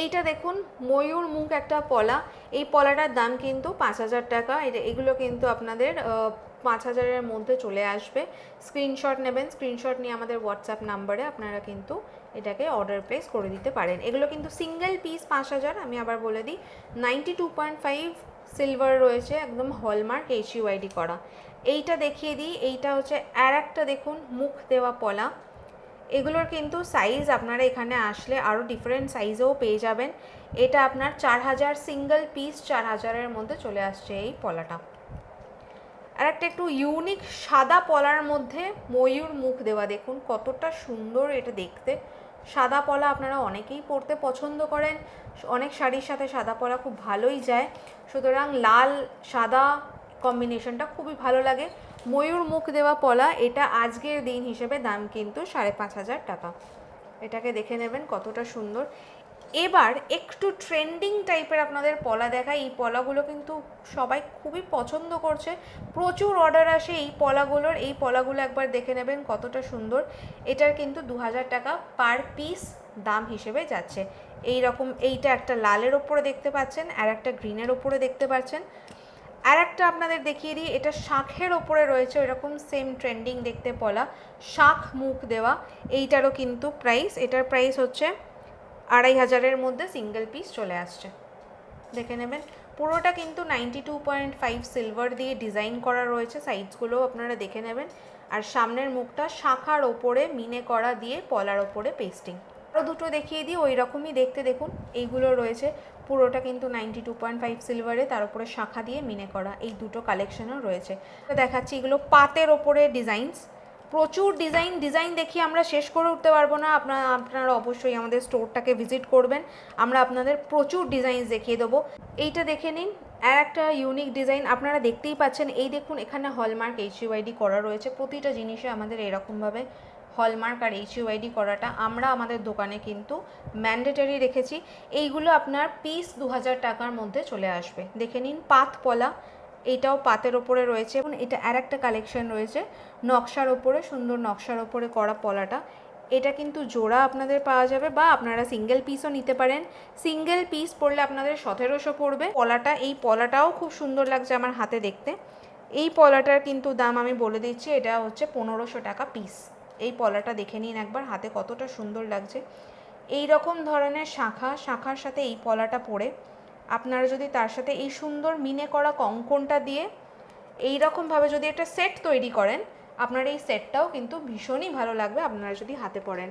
এইটা দেখুন ময়ূর মুখ একটা পলা, এই পলাটার দাম কিন্তু 5,000 টাকা। এগুলো কিন্তু আপনাদের 5,000-এর মধ্যে চলে আসবে। স্ক্রিনশট নেবেন, স্ক্রিনশট নিয়ে আমাদের হোয়াটসঅ্যাপ নাম্বারে আপনারা কিন্তু এটাকে অর্ডার প্লেস করে দিতে পারেন। এগুলো কিন্তু সিঙ্গেল পিস 5,000। আমি আবার বলে দিই 92.5 সিলভার রয়েছে, একদম হলমার্ক HUID করা। এইটা দেখিয়ে দিই, এইটা হচ্ছে আর একটা দেখুন মুখ দেওয়া পলা। এগুলোর কিন্তু সাইজ আপনারা এখানে আসলে আরও ডিফারেন্ট সাইজেও পেয়ে যাবেন। এটা আপনার 4,000 সিঙ্গেল পিস 4,000-এর মধ্যে চলে আসছে এই পলাটা। আর একটা একটু ইউনিক সাদা পলার মধ্যে ময়ূর মুখ দেওয়া, দেখুন কতটা সুন্দর এটা দেখতে। সাদা পলা আপনারা অনেকেই পরতে পছন্দ করেন, অনেক শাড়ির সাথে সাদা পলা খুব ভালোই যায়, সুতরাং লাল সাদা কম্বিনেশনটা খুবই ভালো লাগে। ময়ূর মুখ দেওয়া পলা, এটা আজকের দিন হিসেবে দাম কিন্তু 5,500 টাকা। এটাকে দেখে নেবেন কতটা সুন্দর। এবার একটু ট্রেন্ডিং টাইপের আপনাদের পলা দেখায়। এই পলাগুলো কিন্তু সবাই খুবই পছন্দ করছে, প্রচুর অর্ডার আসে এই পলাগুলোর। এই পলাগুলো একবার দেখে নেবেন কতটা সুন্দর। এটার কিন্তু 2,000 টাকা পার পিস দাম হিসেবে যাচ্ছে। এই রকম এইটা একটা লালের ওপরে দেখতে পাচ্ছেন, আর একটা গ্রিনের ওপরে দেখতে পাচ্ছেন। আর একটা আপনাদের দেখিয়ে দিই, এটা শাঁখের ওপরে রয়েছে, এরকম সেম ট্রেন্ডিং দেখতে পলা, শাঁখ মুখ দেওয়া। এইটারও কিন্তু প্রাইস, এটার প্রাইস হচ্ছে 2,500-এর মধ্যে সিঙ্গেল পিস চলে আসছে। দেখে নেবেন পুরোটা কিন্তু 92.5 সিলভার দিয়ে ডিজাইন করা রয়েছে, সাইডসগুলোও আপনারা দেখে নেবেন। আর সামনের মুখটা শাঁখার ওপরে মিনে করা দিয়ে পলার ওপরে পেস্টিং। আরও দুটো দেখিয়ে দিই ওই রকমই দেখতে, দেখুন এইগুলো রয়েছে, পুরোটা কিন্তু 92.5 সিলভারে, তার উপরে শাঁখা দিয়ে মিনে করা। এই দুটো কালেকশনও রয়েছে। তো দেখাচ্ছি এগুলো পাতের ওপরে ডিজাইনস, প্রচুর ডিজাইন দেখিয়ে আমরা শেষ করে উঠতে পারবো না। আপনারা অবশ্যই আমাদের স্টোরটাকে ভিজিট করবেন, আমরা আপনাদের প্রচুর ডিজাইন দেখিয়ে দেবো। এইটা দেখে নিন, আর একটা ইউনিক ডিজাইন আপনারা দেখতেই পাচ্ছেন। এই দেখুন এখানে হলমার্ক HUID করা রয়েছে, প্রতিটা জিনিসে আমাদের এরকমভাবে হলমার্ক আর HUID করাটা আমরা আমাদের দোকানে কিন্তু ম্যান্ডেটরি রেখেছি। এইগুলো আপনার পিস 2,000 টাকার মধ্যে চলে আসবে। দেখে নিন পাত পলা, এইটাও পাতের ওপরে রয়েছে। এবং এটা আর একটা কালেকশন রয়েছে নকশার ওপরে, সুন্দর নকশার ওপরে করা পলাটা। এটা কিন্তু জোড়া আপনাদের পাওয়া যাবে, বা আপনারা সিঙ্গেল পিসও নিতে পারেন। সিঙ্গেল পিস পড়লে আপনাদের 1,700 পড়বে। পলাটা, এই পলাটাও খুব সুন্দর লাগছে আমার হাতে দেখতে। এই পলাটার কিন্তু দাম আমি বলে দিচ্ছি, এটা হচ্ছে 1,500 টাকা পিস। এই পলাটা দেখে নিন একবার, হাতে কতটা সুন্দর লাগছে। এই রকম ধরনের শাঁখার সাথে এই পলাটা পরে আপনারা যদি তার সাথে এই সুন্দর মিনে করা কঙ্কনটা দিয়ে এই রকমভাবে যদি একটা সেট তৈরি করেন, আপনার এই সেটটাও কিন্তু ভীষণই ভালো লাগবে আপনারা যদি হাতে পরেন।